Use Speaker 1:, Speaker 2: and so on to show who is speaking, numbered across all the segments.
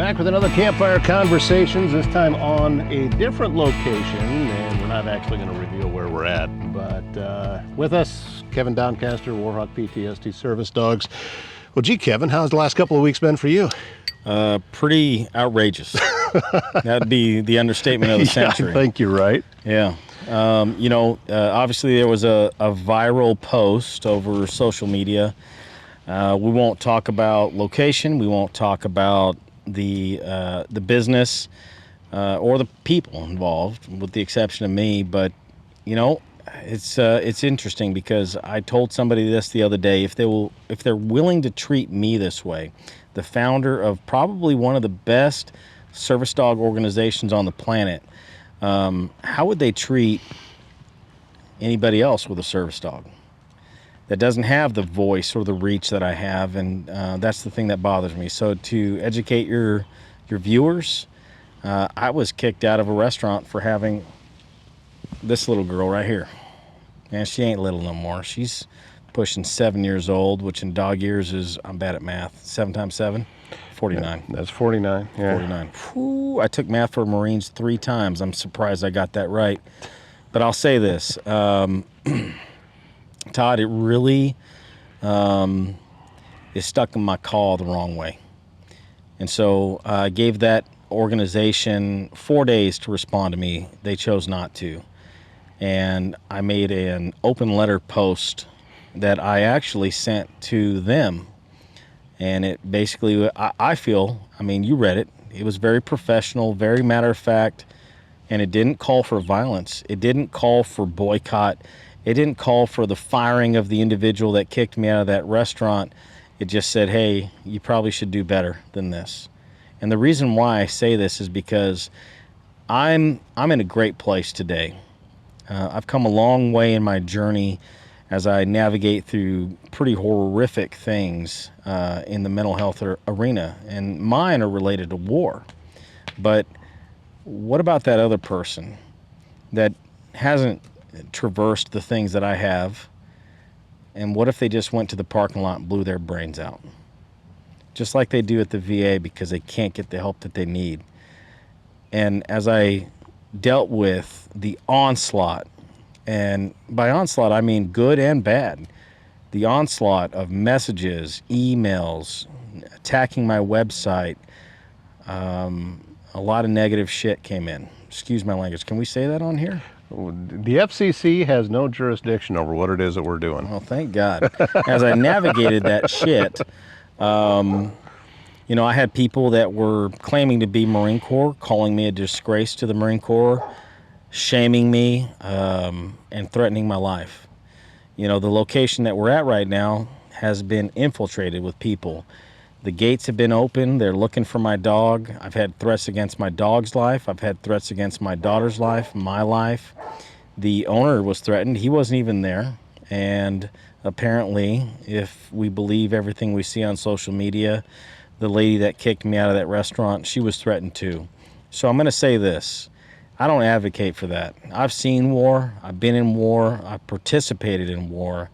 Speaker 1: Back with another Campfire Conversations, this time on a different location, and we're not actually going to reveal where we're at, but with us, Kevin Doncaster, Warhawk PTSD Service Dogs. Well, gee, Kevin, how's the last couple of weeks been for you?
Speaker 2: Pretty outrageous. That'd be the understatement of the century.
Speaker 1: I think you're right.
Speaker 2: Yeah. Obviously there was a viral post over social media. We won't talk about location. We won't talk about the business or the people involved, with the exception of me. But it's interesting because I told somebody this the other day. If they're willing to treat me this way, the founder of probably one of the best service dog organizations on the planet, how would they treat anybody else with a service dog that doesn't have the voice or the reach that I have? And that's the thing that bothers me. So to educate your viewers, I was kicked out of a restaurant for having this little girl right here. And she ain't little no more. She's pushing 7 years old, which in dog years is, I'm bad at math, 7 times 7? 49.
Speaker 1: Yeah, that's 49. Yeah.
Speaker 2: 49. Whew, I took math for Marines 3 times. I'm surprised I got that right. But I'll say this, Todd, it really is stuck in my call the wrong way. And so I gave that organization 4 days to respond to me. They chose not to. And I made an open letter post that I actually sent to them. And it basically, I feel, you read it. It was very professional, very matter of fact. And it didn't call for violence. It didn't call for boycott. It didn't call for the firing of the individual that kicked me out of that restaurant. It just said, hey, you probably should do better than this. And the reason why I say this is because I'm in a great place today. I've come a long way in my journey as I navigate through pretty horrific things in the mental health arena. And mine are related to war. But what about that other person that hasn't traversed the things that I have? And what if they just went to the parking lot and blew their brains out? Just like they do at the VA because they can't get the help that they need. And as I dealt with the onslaught, and by onslaught I mean good and bad, the onslaught of messages, emails, attacking my website, a lot of negative shit came in. Excuse my language. Can we say that on here?
Speaker 1: The FCC has no jurisdiction over what it is that we're doing.
Speaker 2: Well, thank God. As I navigated that shit, I had people that were claiming to be Marine Corps, calling me a disgrace to the Marine Corps, shaming me, and threatening my life. The location that we're at right now has been infiltrated with people. The gates have been open. They're looking for my dog. I've had threats against my dog's life. I've had threats against my daughter's life, my life. The owner was threatened. He wasn't even there. And apparently, if we believe everything we see on social media, the lady that kicked me out of that restaurant, she was threatened too. So I'm going to say this. I don't advocate for that. I've seen war. I've been in war. I've participated in war.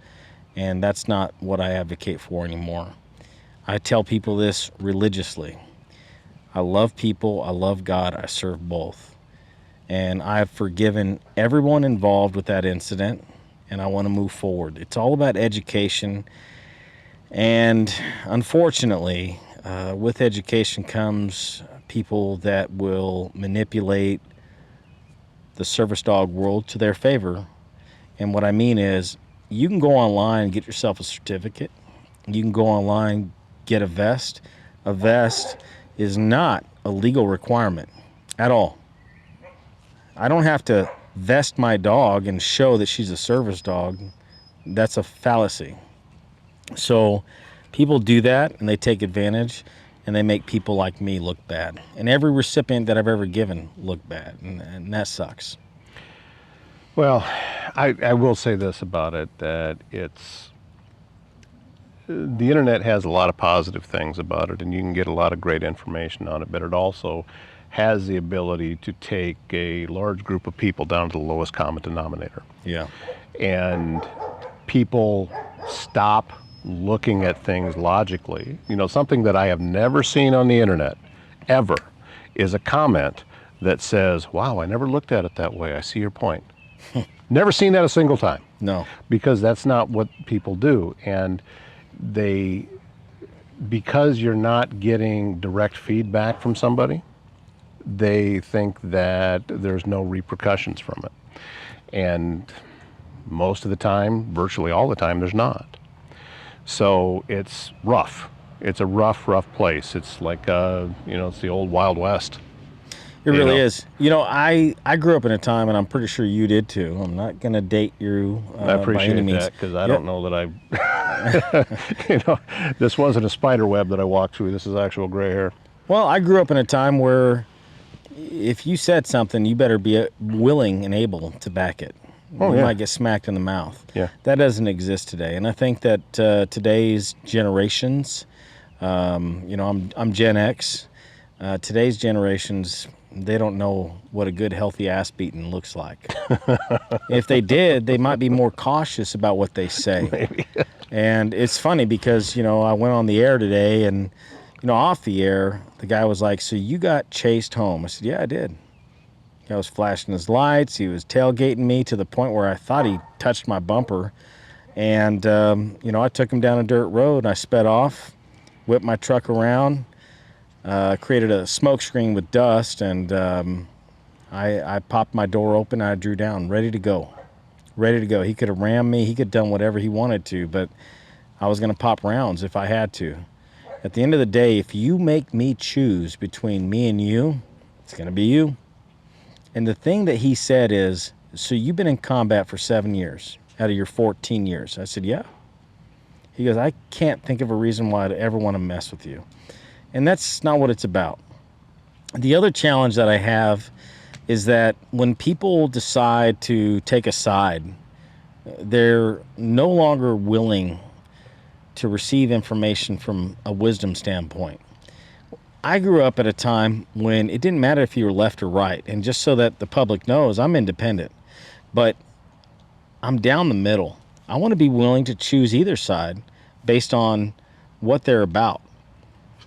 Speaker 2: And that's not what I advocate for anymore. I tell people this religiously. I love people, I love God, I serve both. And I've forgiven everyone involved with that incident, and I want to move forward. It's all about education. And unfortunately, with education comes people that will manipulate the service dog world to their favor. And what I mean is, you can go online and get yourself a certificate. You can go online, get a vest. A vest is not a legal requirement at all. I don't have to vest my dog and show that she's a service dog. That's a fallacy. So people do that and they take advantage and they make people like me look bad. And every recipient that I've ever given look bad, and that sucks.
Speaker 1: Well, I will say this about it, that the internet has a lot of positive things about it, and you can get a lot of great information on it, but it also has the ability to take a large group of people down to the lowest common denominator.
Speaker 2: Yeah.
Speaker 1: And people stop looking at things logically. Something that I have never seen on the internet ever is a comment that says, wow, I never looked at it that way. I see your point. Never seen that a single time.
Speaker 2: No.
Speaker 1: Because that's not what people do. And because you're not getting direct feedback from somebody, they think that there's no repercussions from it. And most of the time, virtually all the time, there's not. So it's rough. It's a rough place. It's like, it's the old Wild West.
Speaker 2: It really is. I grew up in a time, and I'm pretty sure you did too. I'm not going to date you
Speaker 1: I appreciate
Speaker 2: by any means.
Speaker 1: that, because I don't know that this wasn't a spider web that I walked through. This is actual gray hair.
Speaker 2: Well, I grew up in a time where if you said something, you better be willing and able to back it. You might get smacked in the mouth.
Speaker 1: Yeah.
Speaker 2: That doesn't exist today. And I think that today's generations, I'm Gen X, today's generations, they don't know what a good, healthy ass beating looks like. If they did, they might be more cautious about what they say.
Speaker 1: Maybe.
Speaker 2: And it's funny because, I went on the air today and, off the air, the guy was like, so you got chased home? I said, yeah, I did. I was flashing his lights. He was tailgating me to the point where I thought he touched my bumper. And, I took him down a dirt road and I sped off, whipped my truck around, created a smoke screen with dust, and I popped my door open and I drew down, ready to go. He could have rammed me. He could have done whatever he wanted to, but I was going to pop rounds if I had to. At the end of the day, if you make me choose between me and you, it's going to be you. And the thing that he said is, so you've been in combat for 7 years out of your 14 years. I said, yeah. He goes, I can't think of a reason why I'd ever want to mess with you. And that's not what it's about. The other challenge that I have is that when people decide to take a side, they're no longer willing to receive information from a wisdom standpoint. I grew up at a time when it didn't matter if you were left or right. And just so that the public knows, I'm independent. But I'm down the middle. I want to be willing to choose either side based on what they're about.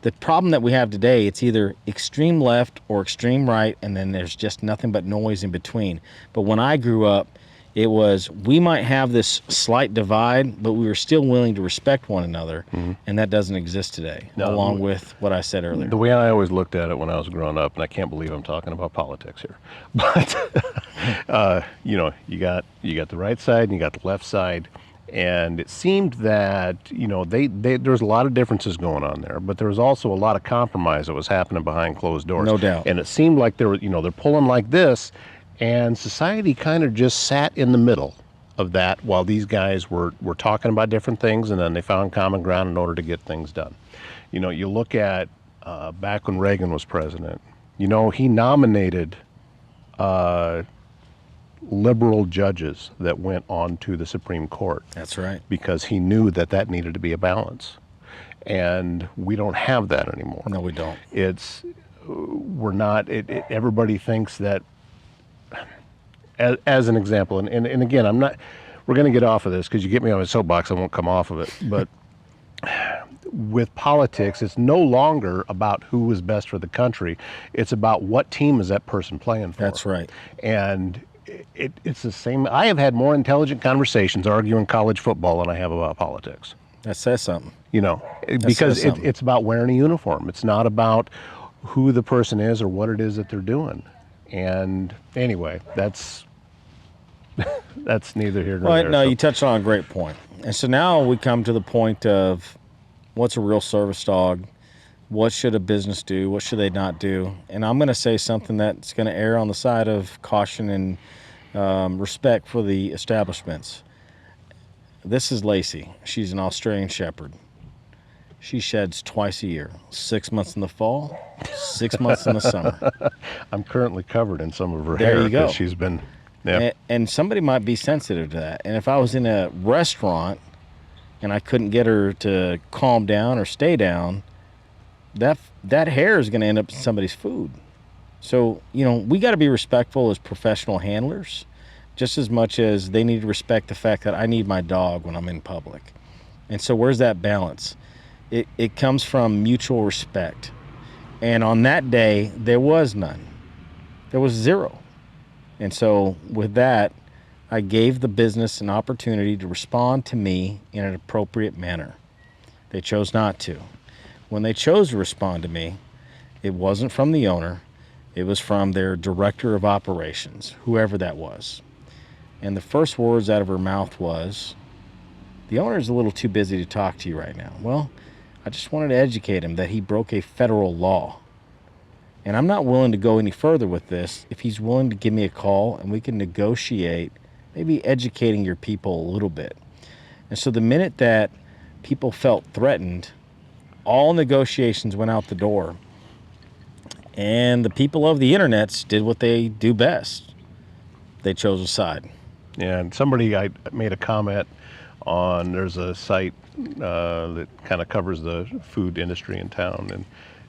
Speaker 2: The problem that we have today, it's either extreme left or extreme right, and then there's just nothing but noise in between. But when I grew up, it was, we might have this slight divide, but we were still willing to respect one another, and that doesn't exist today, along with what I said earlier.
Speaker 1: The way I always looked at it when I was growing up, and I can't believe I'm talking about politics here, but you got the right side and you got the left side, and it seemed that there was a lot of differences going on there, but there was also a lot of compromise that was happening behind closed doors.
Speaker 2: No doubt.
Speaker 1: And it seemed like they're pulling like this. And society kind of just sat in the middle of that while these guys were talking about different things, and then they found common ground in order to get things done. You look at back when Reagan was president, he nominated liberal judges that went on to the Supreme Court.
Speaker 2: That's right.
Speaker 1: Because he knew that needed to be a balance. And we don't have that anymore.
Speaker 2: No, we don't.
Speaker 1: Everybody thinks that, as an example, and again, we're going to get off of this because you get me on a soapbox, I won't come off of it, but with politics, it's no longer about who is best for the country. It's about what team is that person playing for.
Speaker 2: That's right.
Speaker 1: And it's the same. I have had more intelligent conversations arguing college football than I have about politics.
Speaker 2: That says something.
Speaker 1: Because it's about wearing a uniform. It's not about who the person is or what it is that they're doing. And anyway, that's neither here nor there.
Speaker 2: No, you touched on a great point. And so now we come to the point of what's a real service dog? What should a business do? What should they not do? And I'm going to say something that's going to err on the side of caution and respect for the establishments. This is Lacey. She's an Australian Shepherd. She sheds twice a year, 6 months in the fall, 6 months in the summer.
Speaker 1: I'm currently covered in some of her
Speaker 2: there
Speaker 1: hair
Speaker 2: you go.
Speaker 1: because she's been, yeah.
Speaker 2: And somebody might be sensitive to that. And if I was in a restaurant and I couldn't get her to calm down or stay down, that hair is going to end up in somebody's food. So, we got to be respectful as professional handlers, just as much as they need to respect the fact that I need my dog when I'm in public. And so where's that balance? It comes from mutual respect. And on that day, there was none. There was zero. And so with that, I gave the business an opportunity to respond to me in an appropriate manner. They chose not to. When they chose to respond to me, it wasn't from the owner. It was from their director of operations, whoever that was. And the first words out of her mouth was, "The owner's a little too busy to talk to you right now." Well, I just wanted to educate him that he broke a federal law. And I'm not willing to go any further with this if he's willing to give me a call and we can negotiate, maybe educating your people a little bit. And so the minute that people felt threatened, all negotiations went out the door. And the people of the internet did what they do best. They chose a side.
Speaker 1: Yeah, and I made a comment on, there's a site that kind of covers the food industry in town, and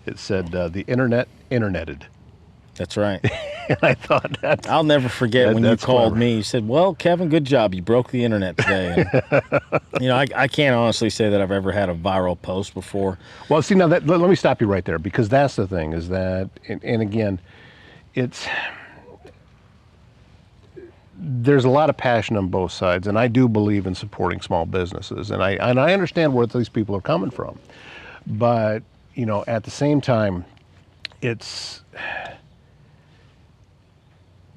Speaker 1: it said the internet interneted.
Speaker 2: That's right.
Speaker 1: And I thought that
Speaker 2: I'll never forget when you called
Speaker 1: clever.
Speaker 2: me. You said, "Well, Kevin, good job. You broke the internet today." And, I can't honestly say that I've ever had a viral post before.
Speaker 1: Well, see, now let me stop you right there, because that's the thing, is that, and again, there's a lot of passion on both sides, and I do believe in supporting small businesses, and I understand where these people are coming from, but at the same time, it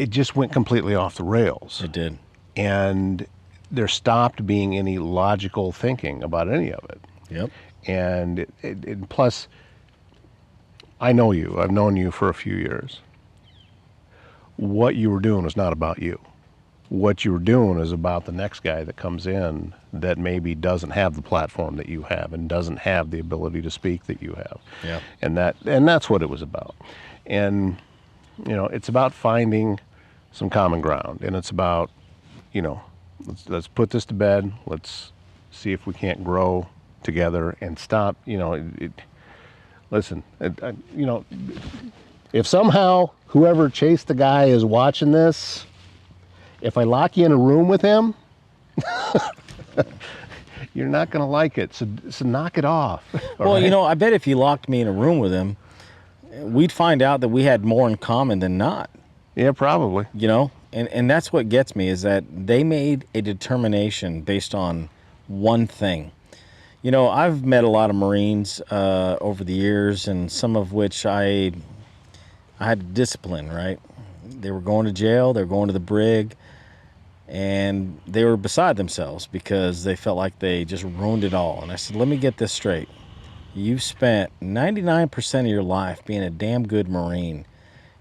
Speaker 1: just went completely off the rails.
Speaker 2: It did.
Speaker 1: And there stopped being any logical thinking about any of it.
Speaker 2: Yep.
Speaker 1: And plus, I know you. I've known you for a few years. What you were doing was not about you. What you were doing is about the next guy that comes in that maybe doesn't have the platform that you have and doesn't have the ability to speak that you have.
Speaker 2: Yeah.
Speaker 1: And that's what it was about. And it's about finding some common ground, and it's about, let's put this to bed. Let's see if we can't grow together and stop. Listen, if somehow whoever chased the guy is watching this, if I lock you in a room with him, you're not going to like it. So knock it off.
Speaker 2: Well,
Speaker 1: right?
Speaker 2: I bet if you locked me in a room with him, we'd find out that we had more in common than not.
Speaker 1: Yeah, probably.
Speaker 2: And that's what gets me, is that they made a determination based on one thing. I've met a lot of Marines over the years, and some of which I had to discipline, right? They were going to jail, they were going to the brig, and they were beside themselves because they felt like they just ruined it all. And I said, let me get this straight. You've spent 99% of your life being a damn good Marine.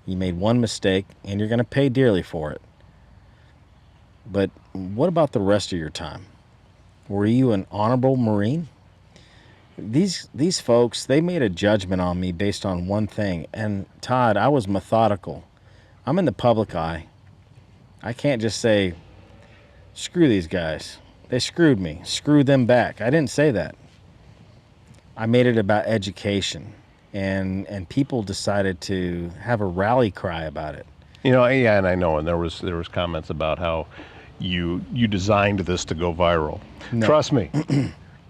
Speaker 2: You made one mistake, and you're going to pay dearly for it. But what about the rest of your time? Were you an honorable Marine? These folks, they made a judgment on me based on one thing. And Todd, I was methodical. I'm in the public eye. I can't just say, screw these guys. They screwed me. Screw them back. I didn't say that. I made it about education. And people decided to have a rally cry about it.
Speaker 1: Yeah, and I know, and there was comments about how you designed this to go viral. No. Trust me,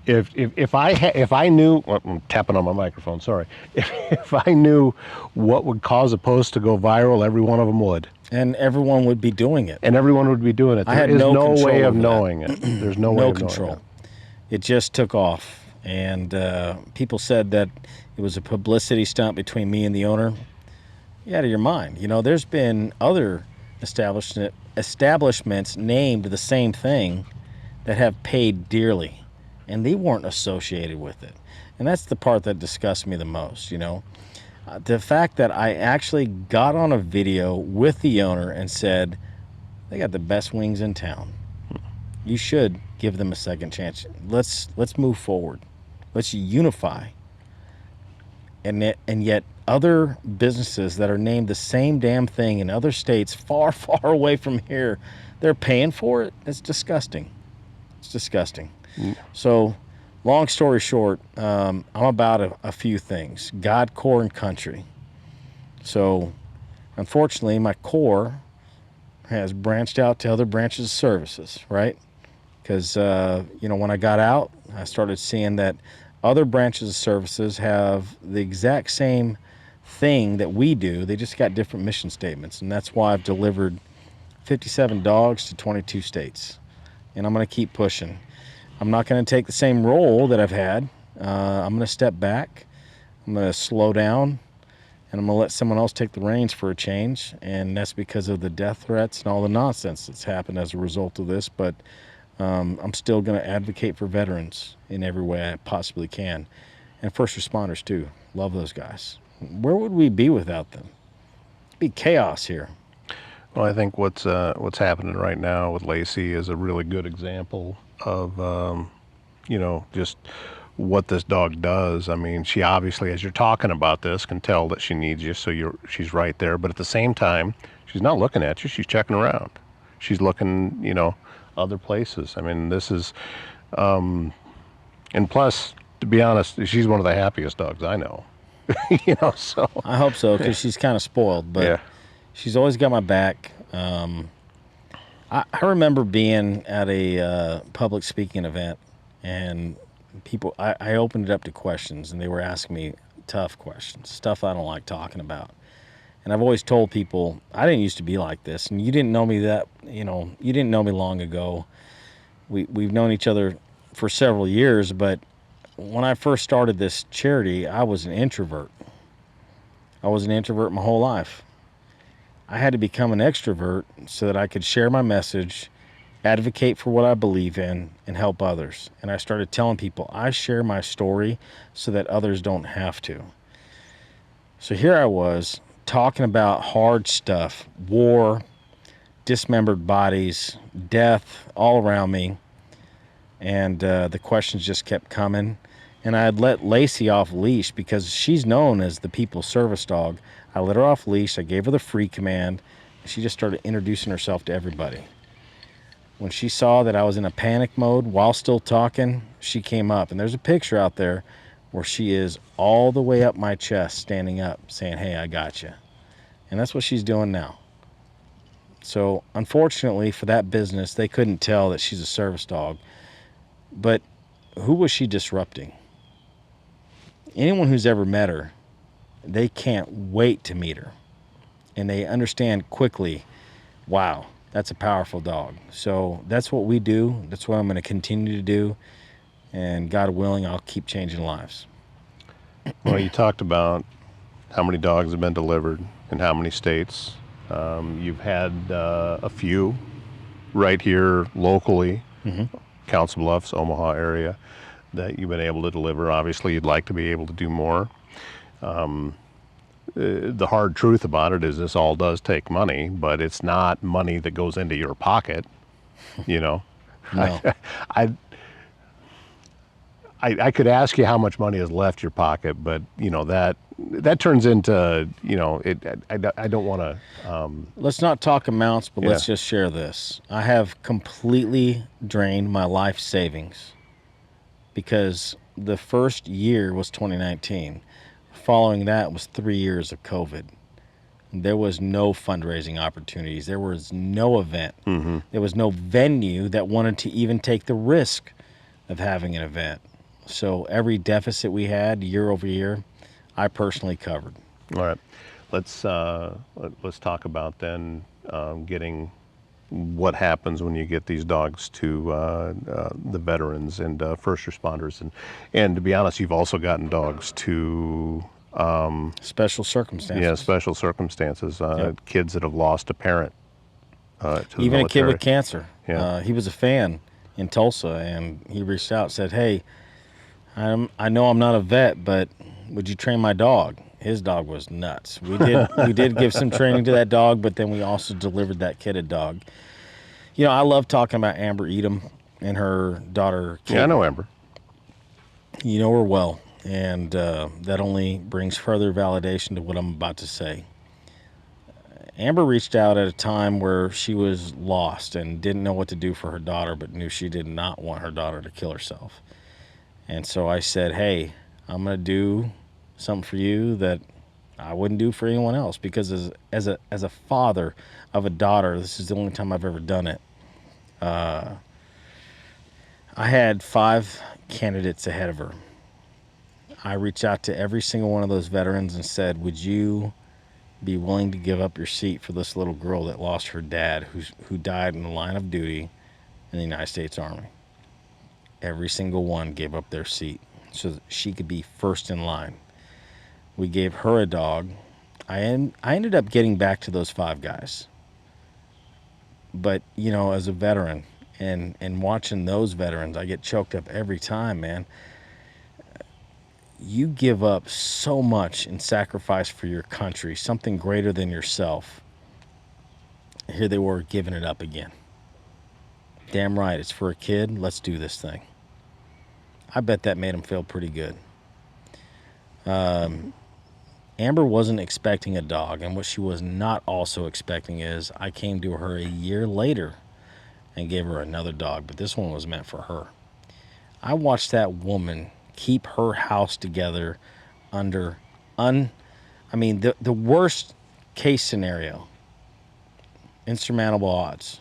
Speaker 1: if I knew, well, I'm tapping on my microphone, sorry. If I knew what would cause a post to go viral, every one of them would.
Speaker 2: And everyone would be doing it.
Speaker 1: And everyone would be doing it.
Speaker 2: There is no
Speaker 1: way of knowing it. There's no way of
Speaker 2: control.
Speaker 1: knowing
Speaker 2: it. It just took off. And people said that it was a publicity stunt between me and the owner. You're out of your mind. There's been other establishments named the same thing that have paid dearly, and they weren't associated with it. And that's the part that disgusts me the most, The fact that I actually got on a video with the owner and said, they got the best wings in town. You should give them a second chance. Let's move forward. Let's unify. And yet other businesses that are named the same damn thing in other states far, far away from here, they're paying for it. It's disgusting. It's disgusting. Mm. So long story short, I'm about a few things: God, core, and country. So unfortunately, my core has branched out to other branches of services, right? Because, when I got out, I started seeing that other branches of services have the exact same thing that we do. They just got different mission statements, and that's why I've delivered 57 dogs to 22 states, and I'm going to keep pushing. I'm not going to take the same role that I've had. I'm going to step back. I'm going to slow down, and I'm going to let someone else take the reins for a change, and that's because of the death threats and all the nonsense that's happened as a result of this. But I'm still going to advocate for veterans in every way I possibly can, and first responders too. Love those guys. Where would we be without them? It'd be chaos here.
Speaker 1: Well, I think what's happening right now with Lacey is a really good example of just what this dog does. I mean, she obviously, as you're talking about this, can tell that she needs you, so she's right there. But at the same time, she's not looking at you. She's checking around. She's looking, other places. I mean, this is, and plus, to be honest, she's one of the happiest dogs I know. So.
Speaker 2: I hope so, because she's kind of spoiled, but
Speaker 1: Yeah.
Speaker 2: she's always got my back. I remember being at a public speaking event, and I opened it up to questions, and they were asking me tough questions, stuff I don't like talking about. And I've always told people, I didn't used to be like this, and you didn't know me you didn't know me long ago. We've known each other for several years, but when I first started this charity, I was an introvert. I was an introvert my whole life. I had to become an extrovert so that I could share my message, advocate for what I believe in, and help others. And I started telling people I share my story so that others don't have to. So here I was talking about hard stuff, war, dismembered bodies, death all around me. And the questions just kept coming. And I had let Lacey off leash because she's known as the people's service dog. I let her off leash. I gave her the free command. And she just started introducing herself to everybody. When she saw that I was in a panic mode while still talking, she came up. And there's a picture out there where she is all the way up my chest, standing up, saying, "Hey, I got you." And that's what she's doing now. So unfortunately for that business, they couldn't tell that she's a service dog. But who was she disrupting? Anyone who's ever met her, they can't wait to meet her. And they understand quickly, wow, that's a powerful dog. So that's what we do. That's what I'm going to continue to do. And God willing, I'll keep changing lives.
Speaker 1: Well, you talked about how many dogs have been delivered in how many states. You've had a few right here locally, Council Bluffs, Omaha area, that you've been able to deliver. Obviously, you'd like to be able to do more. The hard truth about it is this all does take money, but it's not money that goes into your pocket,
Speaker 2: No.
Speaker 1: I could ask you how much money has left your pocket, but that turns into I don't want to.
Speaker 2: Let's not talk amounts, but
Speaker 1: Yeah.
Speaker 2: let's just share this. I have completely drained my life savings because the first year was 2019. Following that was 3 years of COVID. There was no fundraising opportunities. There was no event. There was no venue that wanted to even take the risk of having an event. So every deficit we had year over year, I personally covered.
Speaker 1: All right, let's talk about then getting what happens when you get these dogs to the veterans and first responders, and to be honest, you've also gotten dogs to
Speaker 2: Special circumstances.
Speaker 1: yeah, special circumstances.
Speaker 2: Yep.
Speaker 1: Kids that have lost a parent. To the
Speaker 2: Even a kid
Speaker 1: military.
Speaker 2: with cancer.
Speaker 1: Yeah.
Speaker 2: He was a fan in Tulsa, and he reached out and said, "Hey, I know I'm not a vet, but would you train my dog?" His dog was nuts. We did give some training to that dog, but then we also delivered that kid a dog. I love talking about Amber Edom and her daughter, Kate.
Speaker 1: Yeah, I know Amber.
Speaker 2: You know her well, and that only brings further validation to what I'm about to say. Amber reached out at a time where she was lost and didn't know what to do for her daughter, but knew she did not want her daughter to kill herself. And so I said, "Hey, I'm going to do something for you that I wouldn't do for anyone else," because as a father of a daughter, this is the only time I've ever done it. I had 5 candidates ahead of her. I reached out to every single one of those veterans and said, would you be willing to give up your seat for this little girl that lost her dad, who died in the line of duty in the United States Army? Every single one gave up their seat so that she could be first in line. We gave her a dog. I ended up getting back to those 5 guys. But, you know, as a veteran and watching those veterans, I get choked up every time, man. You give up so much in sacrifice for your country, something greater than yourself. Here they were giving it up again. Damn right, it's for a kid. Let's do this thing. I bet that made them feel pretty good. Amber wasn't expecting a dog, and what she was not also expecting is I came to her a year later and gave her another dog, but this one was meant for her. I watched that woman keep her house together under the worst case scenario, insurmountable odds,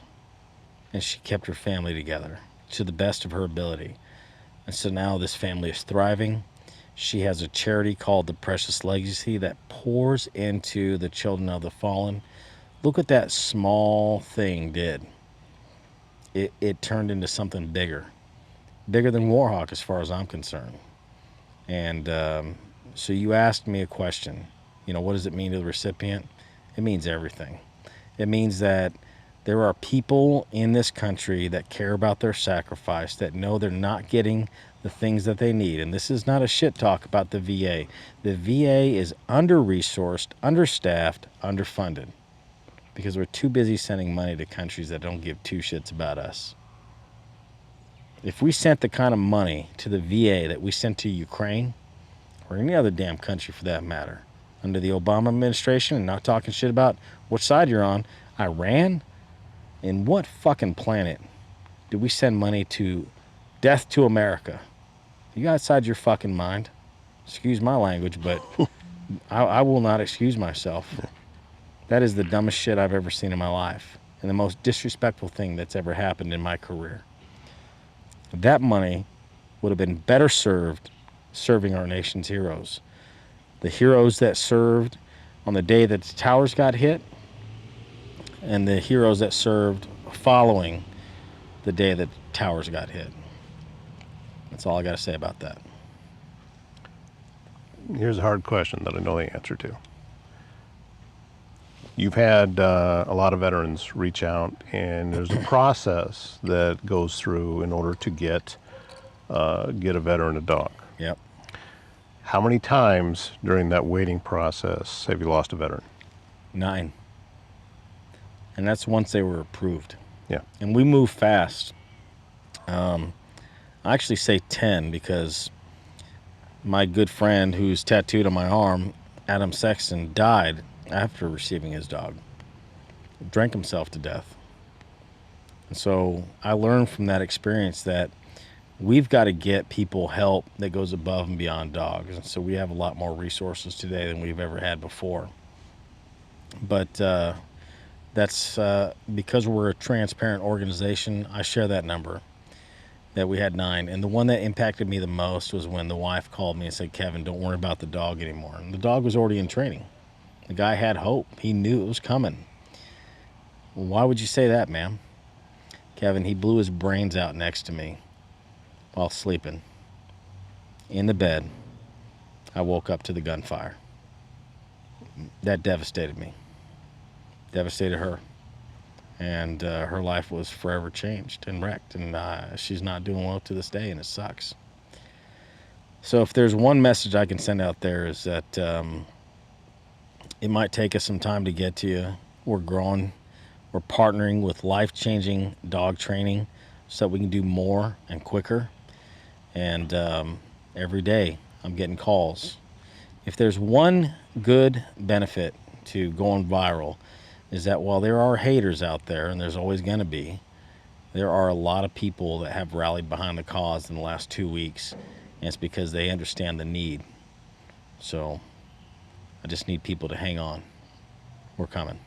Speaker 2: and she kept her family together to the best of her ability. And so now this family is thriving. She has a charity called The Precious Legacy that pours into the children of the fallen. Look what that small thing did. It turned into something bigger than Warhawk as far as I'm concerned. And so you asked me a question, you know, what does it mean to the recipient? It means everything. It means that there are people in this country that care about their sacrifice, that know they're not getting the things that they need. And this is not a shit talk about the VA. The VA is under-resourced, understaffed, underfunded because we're too busy sending money to countries that don't give 2 shits about us. If we sent the kind of money to the VA that we sent to Ukraine, or any other damn country for that matter, under the Obama administration, and not talking shit about which side you're on, Iran, in what fucking planet did we send money to? Death to America? You outside your fucking mind? Excuse my language, but I will not excuse myself. That is the dumbest shit I've ever seen in my life, and the most disrespectful thing that's ever happened in my career. That money would have been better served serving our nation's heroes. The heroes that served on the day that the towers got hit, and the heroes that served following the day that the towers got hit. That's all I got to say about that.
Speaker 1: Here's a hard question that I know the answer to. You've had a lot of veterans reach out, and there's a process that goes through in order to get a veteran a dog.
Speaker 2: Yep.
Speaker 1: How many times during that waiting process have you lost a veteran?
Speaker 2: 9. And that's once they were approved.
Speaker 1: Yeah.
Speaker 2: And we move fast. I actually say 10 because my good friend who's tattooed on my arm, Adam Sexton, died after receiving his dog. Drank himself to death. And so I learned from that experience that we've got to get people help that goes above and beyond dogs. And so we have a lot more resources today than we've ever had before. But that's because we're a transparent organization, I share that number, that we had 9. And the one that impacted me the most was when the wife called me and said, Kevin, don't worry about the dog anymore. And the dog was already in training. The guy had hope. He knew it was coming. Well, why would you say that, ma'am? Kevin, he blew his brains out next to me while sleeping in the bed. I woke up to the gunfire. That devastated me. Devastated her. And her life was forever changed and wrecked. And she's not doing well to this day, and it sucks. So if there's one message I can send out there is that it might take us some time to get to you. We're growing. We're partnering with life-changing dog training so that we can do more and quicker. And every day I'm getting calls. If there's one good benefit to going viral, is that while there are haters out there, and there's always going to be, there are a lot of people that have rallied behind the cause in the last 2 weeks, and it's because they understand the need. So I just need people to hang on. We're coming.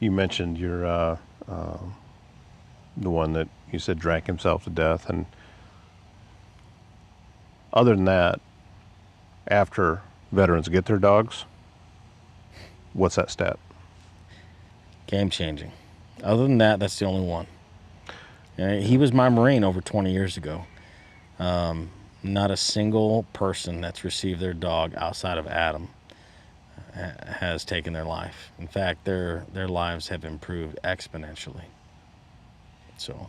Speaker 1: You mentioned your the one that you said drank himself to death, and Other than that, after veterans get their dogs, what's that stat?
Speaker 2: Game changing. Other than that, that's the only one. He was my Marine over 20 years ago. Not a single person that's received their dog outside of Adam has taken their life. In fact, their lives have improved exponentially. So,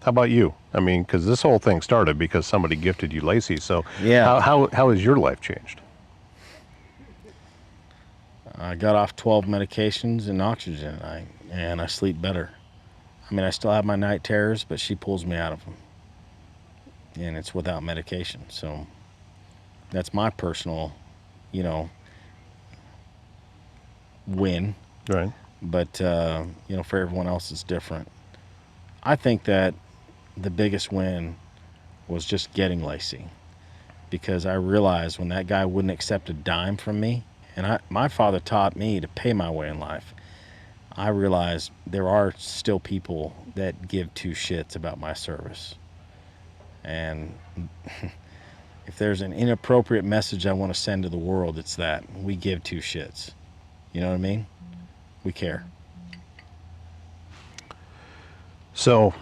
Speaker 1: how about you? I mean, because this whole thing started because somebody gifted you Lacey. So,
Speaker 2: yeah.
Speaker 1: how has your life changed?
Speaker 2: I got off 12 medications and oxygen, and I sleep better. I mean, I still have my night terrors, but she pulls me out of them. And it's without medication. So that's my personal, win.
Speaker 1: Right.
Speaker 2: But, for everyone else, it's different. I think that the biggest win was just getting Lacey, because I realized when that guy wouldn't accept a dime from me, and my father taught me to pay my way in life, I realized there are still people that give two shits about my service. And if there's an inappropriate message I want to send to the world, it's that we give two shits. You know what I mean? We care.
Speaker 1: So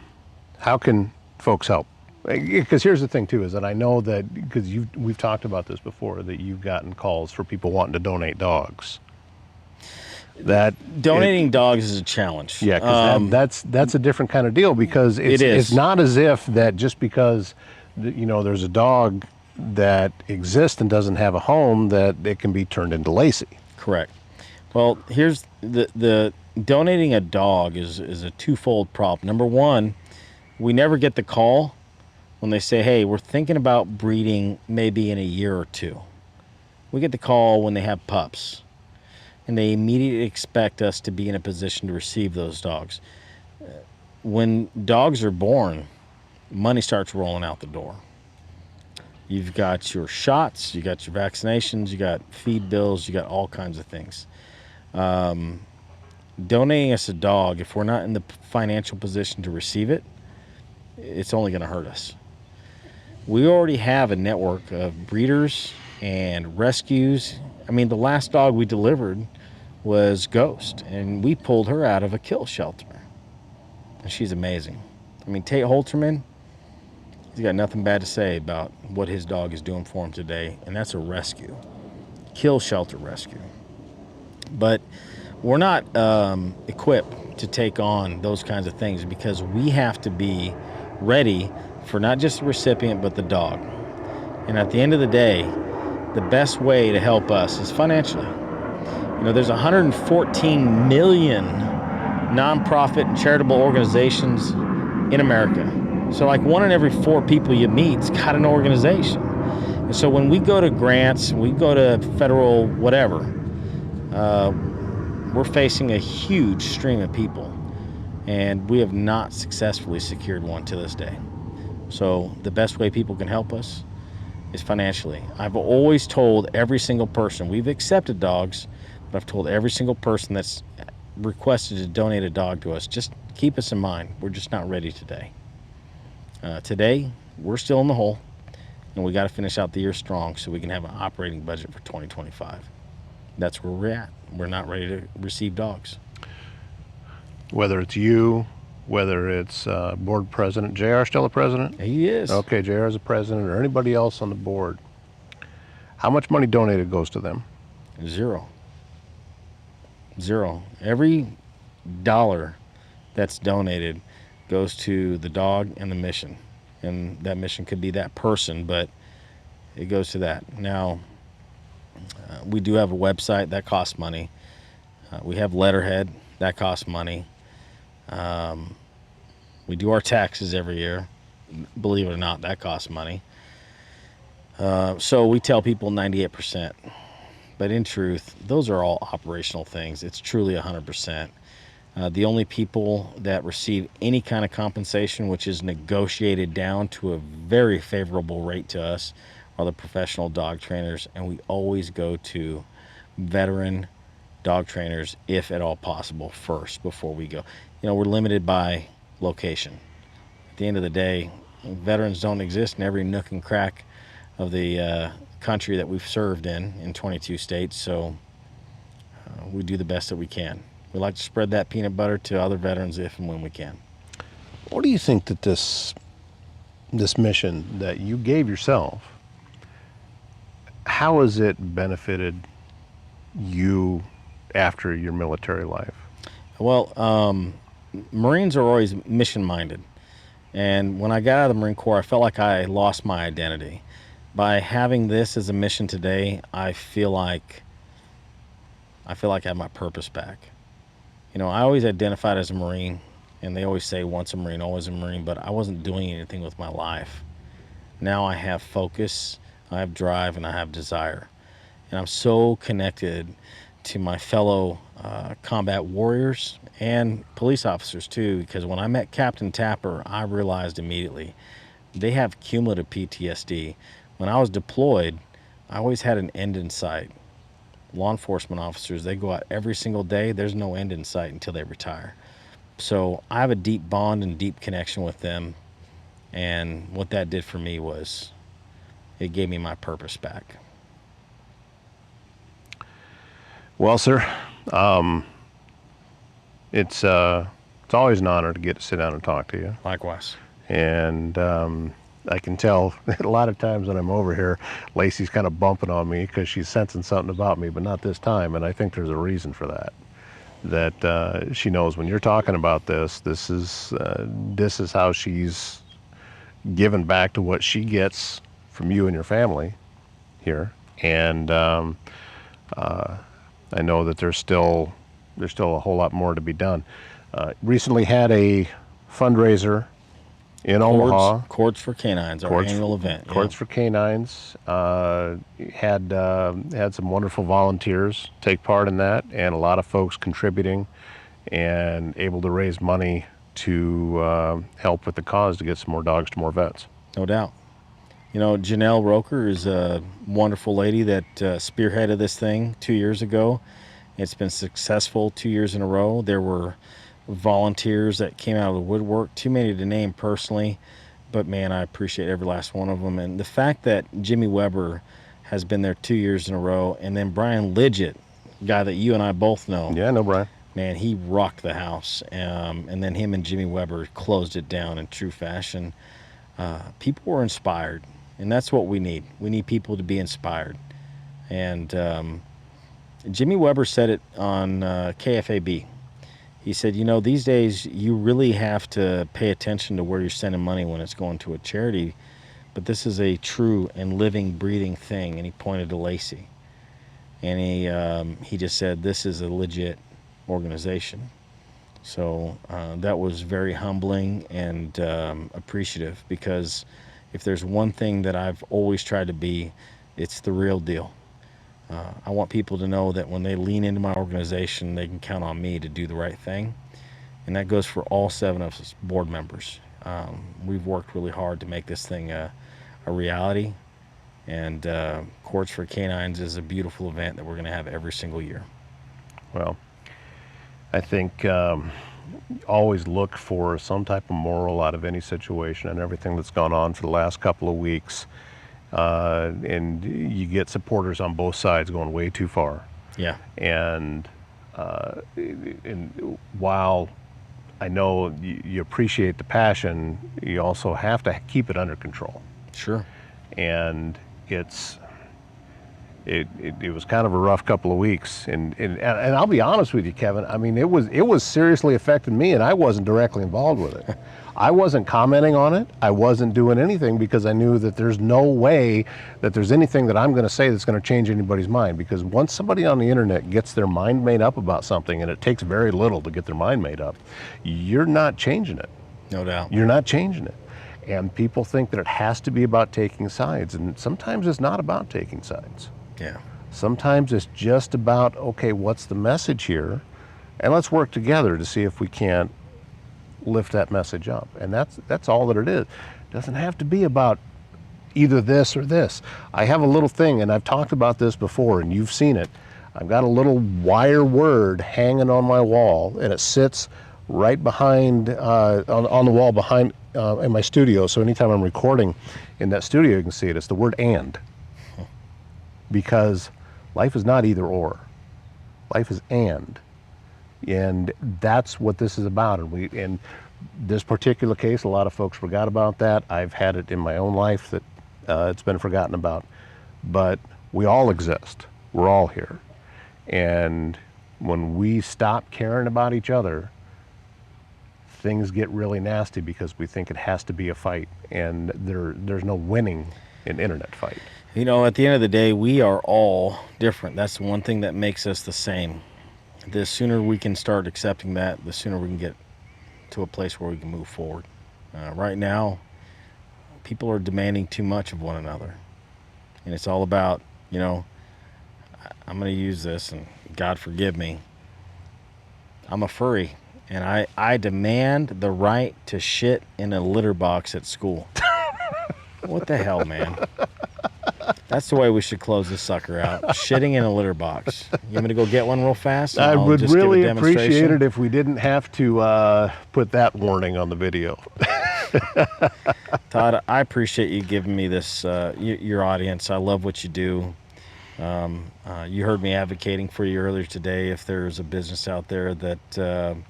Speaker 1: how can folks help? Because here's the thing too, is that I know that, because we've talked about this before, that you've gotten calls for people wanting to donate dogs.
Speaker 2: Donating dogs is a challenge.
Speaker 1: Yeah, because that's a different kind of deal, because it's not as if that just because there's a dog that exists and doesn't have a home that it can be turned into Lacey.
Speaker 2: Correct. Well, here's the donating a dog is a twofold problem. Number one, we never get the call when they say, hey, we're thinking about breeding maybe in a year or two. We get the call when they have pups, and they immediately expect us to be in a position to receive those dogs. When dogs are born, money starts rolling out the door. You've got your shots, you got your vaccinations, you got feed bills, you got all kinds of things. Donating us a dog, if we're not in the financial position to receive it, it's only going to hurt us. We already have a network of breeders and rescues. I mean, the last dog we delivered was Ghost, and we pulled her out of a kill shelter. And she's amazing. I mean, Tate Holterman, he's got nothing bad to say about what his dog is doing for him today, and that's a rescue. Kill shelter rescue. But we're not equipped to take on those kinds of things, because we have to be ready for not just the recipient, but the dog. And at the end of the day, the best way to help us is financially. There's 114 million nonprofit and charitable organizations in America. So like 1 in every 4 people you meet's got an organization. And so when we go to grants, we go to federal whatever, we're facing a huge stream of people, and we have not successfully secured one to this day. So the best way people can help us is financially. I've always told every single person, we've accepted dogs, but I've told every single person that's requested to donate a dog to us, just keep us in mind. We're just not ready today. Today, we're still in the hole, and we got to finish out the year strong so we can have an operating budget for 2025. That's where we're at. We're not ready to receive dogs.
Speaker 1: Whether it's you, whether it's board president, JR still a president?
Speaker 2: He is.
Speaker 1: Okay, JR is a president, or anybody else on the board. How much money donated goes to them?
Speaker 2: Zero. Every dollar that's donated goes to the dog and the mission. And that mission could be that person, but it goes to that. Now, we do have a website that costs money. We have letterhead that costs money. We do our taxes every year. Believe it or not, that costs money. So we tell people 98%. But in truth, those are all operational things. It's truly 100%. The only people that receive any kind of compensation, which is negotiated down to a very favorable rate to us, are the professional dog trainers. And we always go to veteran dog trainers, if at all possible, first before we go. We're limited by location. At the end of the day, veterans don't exist in every nook and crack country that we've served in 22 states. So we do the best that we can. We like to spread that peanut butter to other veterans if and when we can.
Speaker 1: What do you think that this mission that you gave yourself, how has it benefited you after your military life?
Speaker 2: Well, Marines are always mission-minded. And when I got out of the Marine Corps, I felt like I lost my identity. By having this as a mission today, I feel like I have my purpose back. You know, I always identified as a Marine, and they always say once a Marine, always a Marine, but I wasn't doing anything with my life. Now I have focus, I have drive, and I have desire. And I'm so connected to my fellow combat warriors and police officers too, because when I met Captain Tapper, I realized immediately they have cumulative PTSD. When I was deployed, I always had an end in sight. Law enforcement officers, they go out every single day. There's no end in sight until they retire. So I have a deep bond and deep connection with them. And what that did for me was it gave me my purpose back.
Speaker 1: Well, sir, it's always an honor to get to sit down and talk to you.
Speaker 2: Likewise.
Speaker 1: And I can tell a lot of times when I'm over here, Lacey's kind of bumping on me because she's sensing something about me, but not this time. And I think there's a reason for that. That she knows when you're talking about this is how she's given back to what she gets from you and your family here. And I know that there's still a whole lot more to be done. Recently had a fundraiser in Omaha.
Speaker 2: Chords for Canines, our annual event.
Speaker 1: Chords for Canines. Had some wonderful volunteers take part in that, and a lot of folks contributing and able to raise money to help with the cause to get some more dogs to more vets.
Speaker 2: No doubt. You know, Janelle Roker is a wonderful lady that spearheaded this thing 2 years ago. It's been successful 2 years in a row. There were volunteers that came out of the woodwork, too many to name personally, but man, I appreciate every last one of them. And the fact that Jimmy Weber has been there 2 years in a row, and then Brian Lidgett, guy that you and I both know.
Speaker 1: Yeah, I know Brian.
Speaker 2: Man, he rocked the house. And then him and Jimmy Weber closed it down in true fashion. People were inspired, and that's what we need. We need people to be inspired. And Jimmy Weber said it on KFAB. He said, you know, these days you really have to pay attention to where you're sending money when it's going to a charity, but this is a true and living, breathing thing. And he pointed to Lacey. And he just said, this is a legit organization. So that was very humbling and appreciative, because if there's one thing that I've always tried to be, it's the real deal. I want people to know that when they lean into my organization, they can count on me to do the right thing. And that goes for all 7 of us board members. We've worked really hard to make this thing a reality. And Chords for Canines is a beautiful event that we're going to have every single year.
Speaker 1: Well, I think always look for some type of moral out of any situation, and everything that's gone on for the last couple of weeks. And you get supporters on both sides going way too far.
Speaker 2: Yeah.
Speaker 1: And while I know you appreciate the passion, you also have to keep it under control.
Speaker 2: Sure.
Speaker 1: And it was kind of a rough couple of weeks, and I'll be honest with you, Kevin. I mean, it was seriously affecting me, and I wasn't directly involved with it. I wasn't commenting on it. I wasn't doing anything, because I knew that there's no way that there's anything that I'm going to say that's going to change anybody's mind. Because once somebody on the internet gets their mind made up about something, and it takes very little to get their mind made up, you're not changing it.
Speaker 2: No doubt.
Speaker 1: You're not changing it. And people think that it has to be about taking sides, and sometimes it's not about taking sides.
Speaker 2: Yeah.
Speaker 1: Sometimes it's just about, okay, what's the message here? And let's work together to see if we can't lift that message up. And that's all that it is. It doesn't have to be about either this or this. I have a little thing, and I've talked about this before, and you've seen it. I've got a little wire word hanging on my wall, and it sits right behind, on the wall behind in my studio. So anytime I'm recording in that studio, you can see it. It's the word "and," because life is not either or. Life is and that's what this is about. And in this particular case, a lot of folks forgot about that. I've had it in my own life that it's been forgotten about. But we all exist. We're all here. And when we stop caring about each other, things get really nasty because we think it has to be a fight, and there's no winning in internet fight.
Speaker 2: You know, at the end of the day, we are all different. That's the one thing that makes us the same. The sooner we can start accepting that, the sooner we can get to a place where we can move forward. Right now, people are demanding too much of one another. And it's all about, you know, I'm going to use this, and God forgive me. I'm a furry, and I demand the right to shit in a litter box at school. What the hell, man? That's the way we should close this sucker out. Shitting in a litter box. You want me to go get one real fast?
Speaker 1: I would
Speaker 2: just
Speaker 1: really
Speaker 2: give a demonstration?
Speaker 1: appreciate it if we didn't have to put that warning on the video.
Speaker 2: Todd, I appreciate you giving me this, your audience. I love what you do. You heard me advocating for you earlier today. If there's a business out there that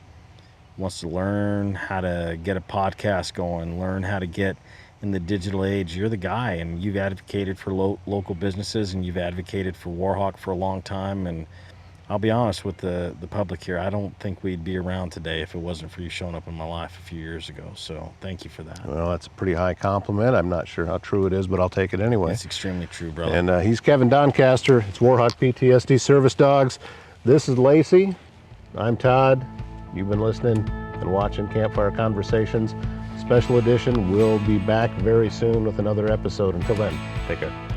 Speaker 2: wants to learn how to get a podcast going, learn how to get in the digital age, you're the guy. And you've advocated for local businesses, and you've advocated for Warhawk for a long time. And I'll be honest with the public here, I don't think we'd be around today if it wasn't for you showing up in my life a few years ago. So thank you for that.
Speaker 1: Well, that's a pretty high compliment. I'm not sure how true it is, but I'll take it anyway.
Speaker 2: It's extremely true, brother.
Speaker 1: And he's Kevin Doncaster. It's Warhawk PTSD Service Dogs. This is Lacey. I'm Todd. You've been listening and watching Campfire Conversations Special Edition. We'll be back very soon with another episode. Until then, take care.